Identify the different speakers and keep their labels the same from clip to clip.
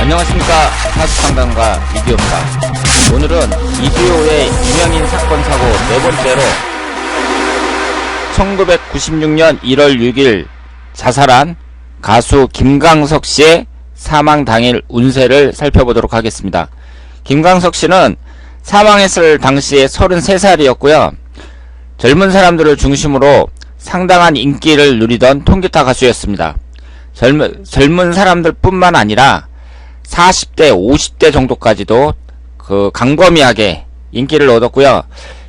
Speaker 1: 안녕하십니까. 사주상담가 이두호입니다. 오늘은 이두호의 유명인 사건 사고 네 번째로 1996년 1월 6일 자살한 가수 김광석 씨의 사망 당일 운세를 살펴보도록 하겠습니다. 김광석 씨는 사망했을 당시에 33살이었고요. 젊은 사람들을 중심으로 상당한 인기를 누리던 통기타 가수였습니다. 젊은 사람들 뿐만 아니라 40대, 50대 정도까지도 강검이하게 인기를 얻었고요.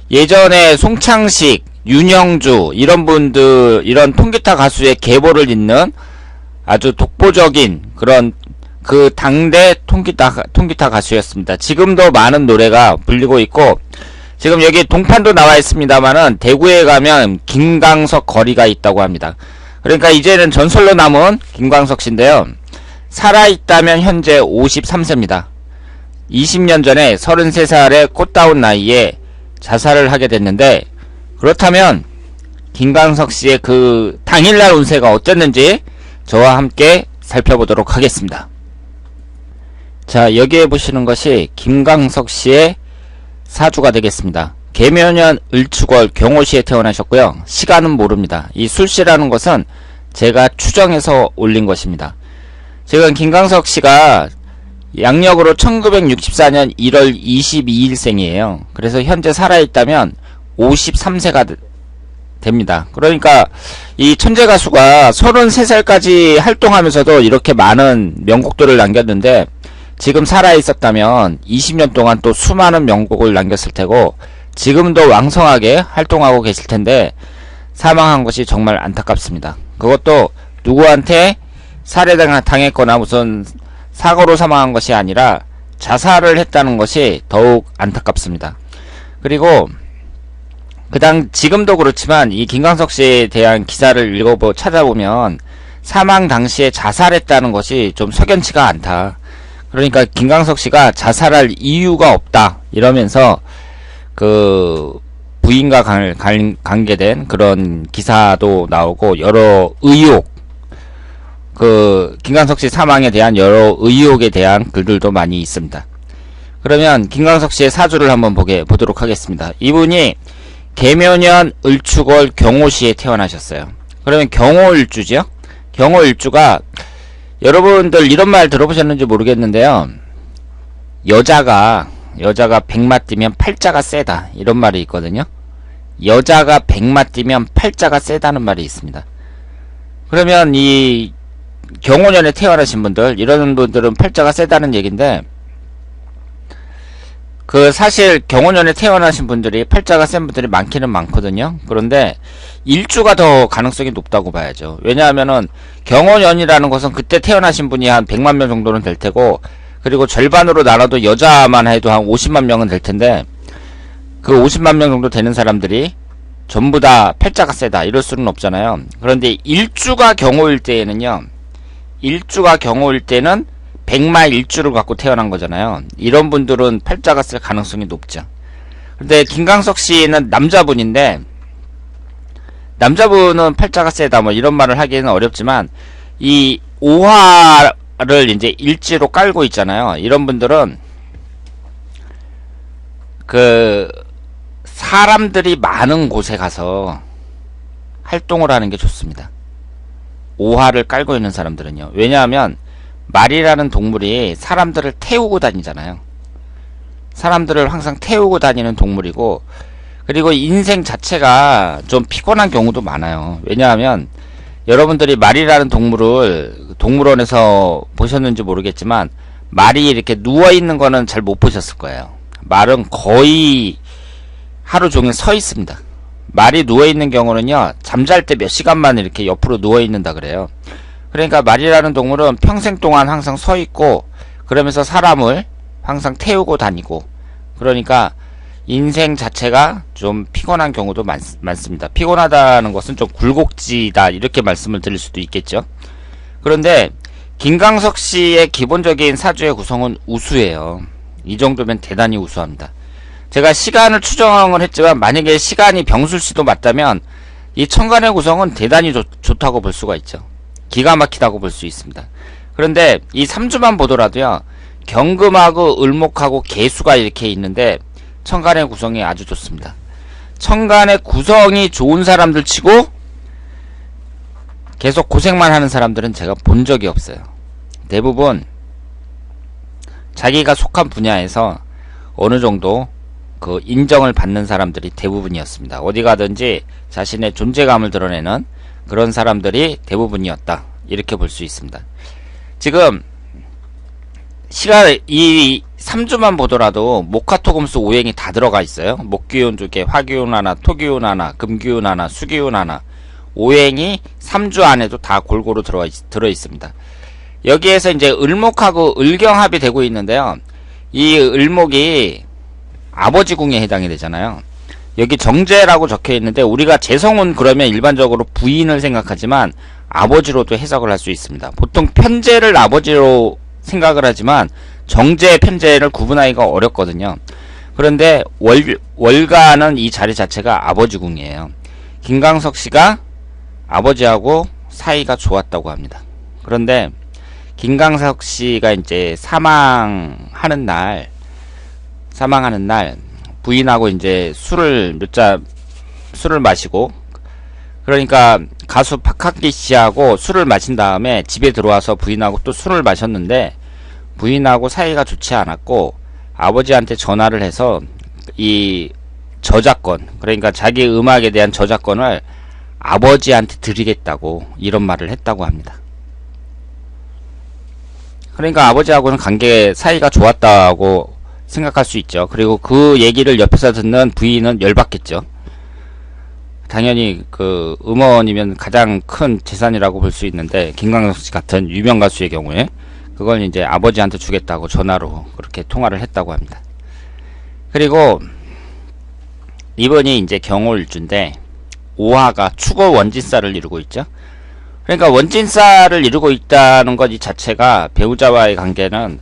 Speaker 1: 예전에 송창식, 윤영주 이런 분들, 이런 통기타 가수의 계보를 잇는 아주 독보적인 그런 당대 통기타 가수였습니다. 지금도 많은 노래가 불리고 있고, 지금 여기 동판도 나와 있습니다만은 대구에 가면 김광석 거리가 있다고 합니다. 그러니까 이제는 전설로 남은 김광석 씨인데요. 살아있다면 현재 53세입니다. 20년 전에 33살의 꽃다운 나이에 자살을 하게 됐는데, 그렇다면 김광석 씨의 그 당일날 운세가 어땠는지 저와 함께 살펴보도록 하겠습니다. 자, 여기에 보시는 것이 김광석 씨의 사주가 되겠습니다. 계묘년 을축월 경호시에 태어나셨고요. 시간은 모릅니다. 이 술시라는 것은 제가 추정해서 올린 것입니다. 지금 김광석 씨가 양력으로 1964년 1월 22일생이에요. 그래서 현재 살아있다면 53세가 됩니다. 그러니까 이 천재 가수가 33살까지 활동하면서도 이렇게 많은 명곡들을 남겼는데, 지금 살아있었다면 20년 동안 또 수많은 명곡을 남겼을 테고 지금도 왕성하게 활동하고 계실 텐데, 사망한 것이 정말 안타깝습니다. 그것도 누구한테 살해당했거나 무슨 사고로 사망한 것이 아니라 자살을 했다는 것이 더욱 안타깝습니다. 그리고 지금도 그렇지만 이 김광석 씨에 대한 기사를 찾아보면 사망 당시에 자살했다는 것이 좀 석연치가 않다. 그러니까 김광석 씨가 자살할 이유가 없다 이러면서 부인과 관계된 그런 기사도 나오고, 여러 의혹, 김광석 씨 사망에 대한 여러 의혹에 대한 글들도 많이 있습니다. 그러면 김광석 씨의 사주를 한번 보도록 하겠습니다. 이분이 계묘년 을축월 경호시에 태어나셨어요. 그러면 경호일주죠? 경호일주가, 여러분들 이런 말 들어보셨는지 모르겠는데요. 여자가 100마 뛰면 팔자가 세다, 이런 말이 있거든요. 여자가 100마 뛰면 팔자가 세다는 말이 있습니다. 그러면 이 경호년에 태어나신 분들, 이런 분들은 팔자가 세다는 얘기인데, 사실 경호년에 태어나신 분들이 팔자가 센 분들이 많기는 많거든요. 그런데 일주가 더 가능성이 높다고 봐야죠. 왜냐하면은 경호년이라는 것은 그때 태어나신 분이 한 100만 명 정도는 될 테고, 그리고 절반으로 나눠도 여자만 해도 한 50만 명은 될 텐데, 그 50만 명 정도 되는 사람들이 전부 다 팔자가 세다 이럴 수는 없잖아요. 그런데 일주가 경호일 때는 100마 일주를 갖고 태어난 거잖아요. 이런 분들은 팔자가 쓸 가능성이 높죠. 근데 김광석 씨는 남자분인데, 남자분은 팔자가 세다 뭐 이런 말을 하기는 어렵지만, 이 오화를 이제 일지로 깔고 있잖아요. 이런 분들은 사람들이 많은 곳에 가서 활동을 하는 게 좋습니다. 오화를 깔고 있는 사람들은요. 왜냐하면 말이라는 동물이 사람들을 태우고 다니잖아요. 사람들을 항상 태우고 다니는 동물이고, 그리고 인생 자체가 좀 피곤한 경우도 많아요. 왜냐하면 여러분들이 말이라는 동물을 동물원에서 보셨는지 모르겠지만, 말이 이렇게 누워있는 거는 잘 못 보셨을 거예요. 말은 거의 하루 종일 서 있습니다. 말이 누워있는 경우는요, 잠잘 때 몇 시간만 이렇게 옆으로 누워있는다 그래요. 그러니까 말이라는 동물은 평생 동안 항상 서 있고, 그러면서 사람을 항상 태우고 다니고, 그러니까 인생 자체가 좀 피곤한 경우도 많습니다. 피곤하다는 것은 좀 굴곡지다 이렇게 말씀을 드릴 수도 있겠죠. 그런데 김광석 씨의 기본적인 사주의 구성은 우수해요. 이 정도면 대단히 우수합니다. 제가 시간을 추정을 했지만, 만약에 시간이 병술씨도 맞다면 이 천간의 구성은 대단히 좋다고 볼 수가 있죠. 기가 막히다고 볼 수 있습니다. 그런데 이 3주만 보더라도요, 경금하고 을목하고 계수가 이렇게 있는데 천간의 구성이 아주 좋습니다. 천간의 구성이 좋은 사람들 치고 계속 고생만 하는 사람들은 제가 본 적이 없어요. 대부분 자기가 속한 분야에서 어느 정도 그 인정을 받는 사람들이 대부분이었습니다. 어디 가든지 자신의 존재감을 드러내는 그런 사람들이 대부분이었다, 이렇게 볼 수 있습니다. 지금 시간 이 3주만 보더라도 목화토금수 오행이 다 들어가 있어요. 목기운 쪽에 화기운 하나, 토기운 하나, 금기운 하나, 수기운 하나, 오행이 3주 안에도 다 골고루 들어 있습니다. 여기에서 이제 을목하고 을경합이 되고 있는데요, 이 을목이 아버지 궁에 해당이 되잖아요. 여기 정제라고 적혀 있는데 우리가 재성운 그러면 일반적으로 부인을 생각하지만 아버지로도 해석을 할 수 있습니다. 보통 편제를 아버지로 생각을 하지만 정제, 편제를 구분하기가 어렵거든요. 그런데 월가는 이 자리 자체가 아버지 궁이에요. 김광석 씨가 아버지하고 사이가 좋았다고 합니다. 그런데 김광석 씨가 이제 사망하는 날 부인하고 이제 술을 마시고, 그러니까 가수 박학기 씨하고 술을 마신 다음에 집에 들어와서 부인하고 또 술을 마셨는데 부인하고 사이가 좋지 않았고 아버지한테 전화를 해서 이 저작권, 그러니까 자기 음악에 대한 저작권을 아버지한테 드리겠다고 이런 말을 했다고 합니다. 그러니까 아버지하고는 사이가 좋았다고 생각할 수 있죠. 그리고 그 얘기를 옆에서 듣는 부인은 열받겠죠. 당연히 그 음원이면 가장 큰 재산이라고 볼 수 있는데 김광석 씨 같은 유명 가수의 경우에 그걸 이제 아버지한테 주겠다고 전화로 그렇게 통화를 했다고 합니다. 그리고 이번이 이제 경호일주인데 오화가 축어 원진살을 이루고 있죠. 그러니까 원진살을 이루고 있다는 것 이 자체가 배우자와의 관계는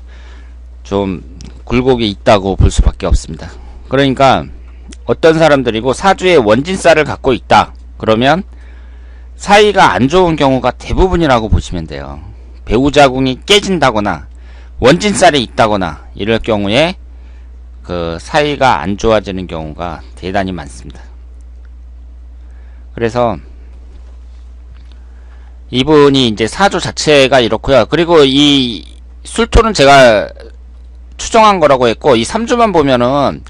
Speaker 1: 좀 굴곡이 있다고 볼 수밖에 없습니다. 그러니까 어떤 사람들이고 사주에 원진살을 갖고 있다 그러면 사이가 안 좋은 경우가 대부분이라고 보시면 돼요. 배우자궁이 깨진다거나 원진살이 있다거나 이럴 경우에 그 사이가 안 좋아지는 경우가 대단히 많습니다. 그래서 이분이 이제 사주 자체가 이렇고요. 그리고 이 술토는 제가 추정한 거라고 했고, 이 3주만 보면은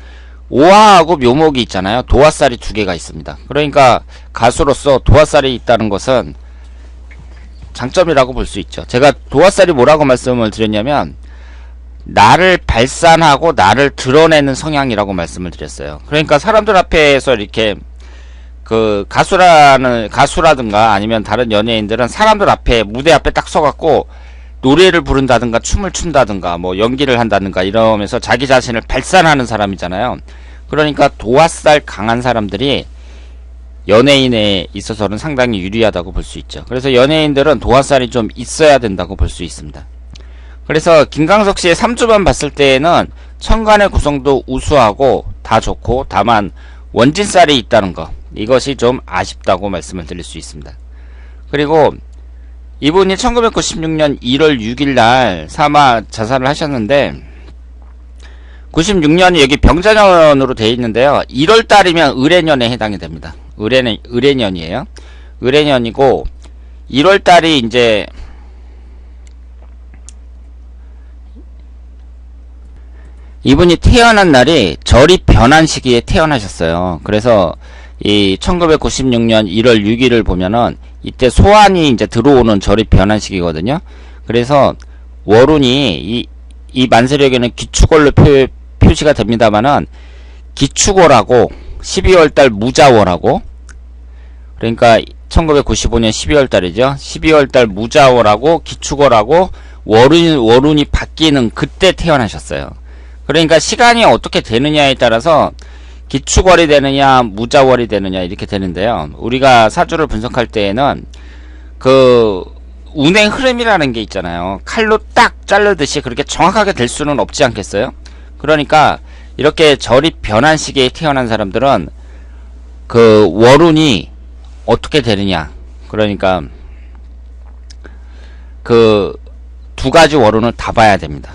Speaker 1: 오화하고 묘목이 있잖아요. 도화살이 2개가 있습니다. 그러니까 가수로서 도화살이 있다는 것은 장점이라고 볼 수 있죠. 제가 도화살이 뭐라고 말씀을 드렸냐면 나를 발산하고 나를 드러내는 성향이라고 말씀을 드렸어요. 그러니까 사람들 앞에서 이렇게 그 가수라든가 아니면 다른 연예인들은 사람들 앞에 무대 앞에 딱 서갖고 노래를 부른다든가 춤을 춘다든가 뭐 연기를 한다든가 이러면서 자기 자신을 발산하는 사람이잖아요. 그러니까 도화살 강한 사람들이 연예인에 있어서는 상당히 유리하다고 볼 수 있죠. 그래서 연예인들은 도화살이 좀 있어야 된다고 볼 수 있습니다. 그래서 김광석 씨의 3주만 봤을 때에는 천간의 구성도 우수하고 다 좋고 다만 원진살이 있다는 것, 이것이 좀 아쉽다고 말씀을 드릴 수 있습니다. 그리고 이분이 1996년 1월 6일 날 자살을 하셨는데 96년이 여기 병자년으로 되어 있는데요. 1월 달이면 을해년에 해당이 됩니다. 을해년이에요. 을해년이고 1월 달이 이제 이분이 태어난 날이 절이 변한 시기에 태어나셨어요. 그래서 이 1996년 1월 6일을 보면은 이때 소환이 이제 들어오는 절이 변한 시기거든요. 그래서 월운이 이 만세력에는 기축월로 표시가 됩니다만은 기축월하고 12월달 무자월하고, 그러니까 1995년 12월달이죠. 12월달 무자월하고 기축월하고 월운이 바뀌는 그때 태어나셨어요. 그러니까 시간이 어떻게 되느냐에 따라서 기축월이 되느냐 무자월이 되느냐 이렇게 되는데요. 우리가 사주를 분석할 때에는 그 운행 흐름이라는 게 있잖아요. 칼로 딱 자르듯이 그렇게 정확하게 될 수는 없지 않겠어요? 그러니까 이렇게 절이 변한 시기에 태어난 사람들은 그 월운이 어떻게 되느냐, 그러니까 그 두 가지 월운을 다 봐야 됩니다.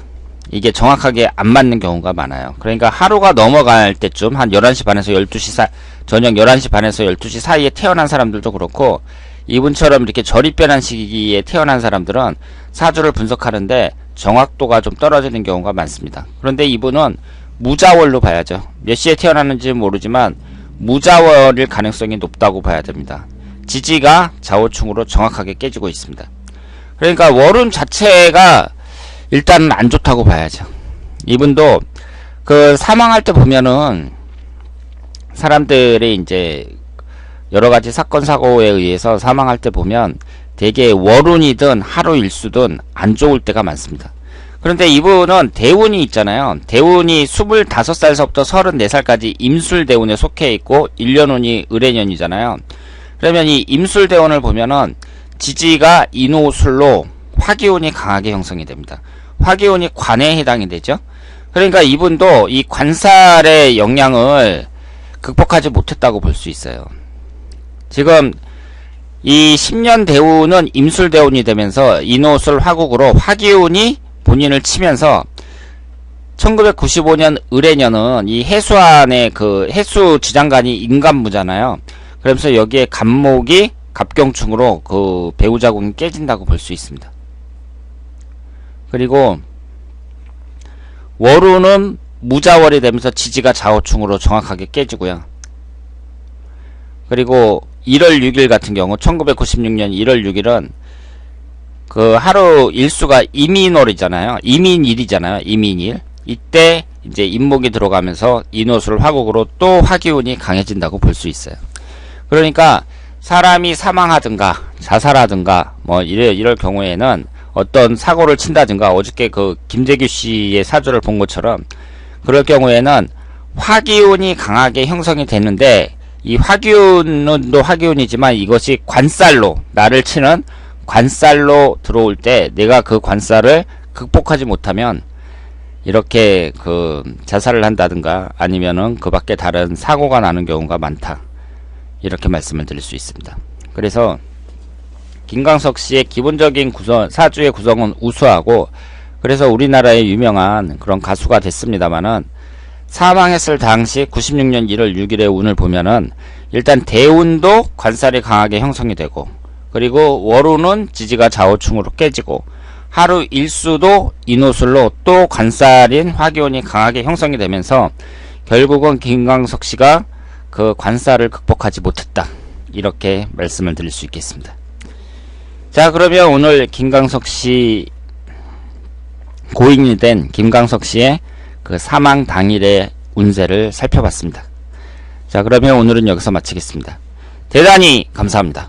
Speaker 1: 이게 정확하게 안 맞는 경우가 많아요. 그러니까 하루가 넘어갈 때쯤 한 11시 반에서 12시 저녁 11시 반에서 12시 사이에 태어난 사람들도 그렇고, 이분처럼 이렇게 절입변한 시기에 태어난 사람들은 사주를 분석하는데 정확도가 좀 떨어지는 경우가 많습니다. 그런데 이분은 무자월로 봐야죠. 몇 시에 태어났는지 모르지만 무자월일 가능성이 높다고 봐야 됩니다. 지지가 좌우충으로 정확하게 깨지고 있습니다. 그러니까 월운 자체가 일단은 안 좋다고 봐야죠. 이분도 그 사망할 때 보면은 사람들이 이제 여러가지 사건 사고에 의해서 사망할 때 보면 대개 월운이든 하루 일수든 안 좋을 때가 많습니다. 그런데 이분은 대운이 있잖아요. 대운이 25살서부터 34살까지 임술대운에 속해 있고 1년운이 을해년이잖아요. 그러면 이 임술대운을 보면은 지지가 인호술로 화기운이 강하게 형성이 됩니다. 화기운이 관에 해당이 되죠. 그러니까 이분도 이 관살의 영향을 극복하지 못했다고 볼 수 있어요. 지금 이 10년 대운은 임술대운이 되면서 인호술 화국으로 화기운이 본인을 치면서 1995년 을해년은 이 해수안의 그 해수 지장간이 인간무잖아요. 그러면서 여기에 간목이 갑경충으로 그 배우자궁이 깨진다고 볼 수 있습니다. 그리고 월운은 무자월이 되면서 지지가 좌우충으로 정확하게 깨지고요. 그리고 1월 6일 같은 경우 1996년 1월 6일은 그 하루 일수가 이민월이잖아요. 이민일이잖아요. 이민일. 이때 이제 인목이 들어가면서 인호술 화국으로 또 화기운이 강해진다고 볼 수 있어요. 그러니까 사람이 사망하든가 자살하든가 뭐 이럴 경우에는 어떤 사고를 친다든가, 어저께 그 김재규 씨의 사주를 본 것처럼 그럴 경우에는 화기운이 강하게 형성이 되는데, 이 화기운은 또 화기운이지만 이것이 관살로, 나를 치는 관살로 들어올 때 내가 그 관살을 극복하지 못하면 이렇게 그 자살을 한다든가 아니면은 그 밖에 다른 사고가 나는 경우가 많다, 이렇게 말씀을 드릴 수 있습니다. 그래서 김광석 씨의 기본적인 사주의 구성은 우수하고, 그래서 우리나라의 유명한 그런 가수가 됐습니다만은, 사망했을 당시 96년 1월 6일의 운을 보면은 일단 대운도 관살이 강하게 형성이 되고, 그리고 월운은 지지가 좌우충으로 깨지고, 하루 일수도 인호술로 또 관살인 화기운이 강하게 형성이 되면서 결국은 김광석 씨가 그 관살을 극복하지 못했다, 이렇게 말씀을 드릴 수 있겠습니다. 자, 그러면 오늘 김광석 씨, 고인이 된 김광석 씨의 그 사망 당일의 운세를 살펴봤습니다. 자, 그러면 오늘은 여기서 마치겠습니다. 대단히 감사합니다.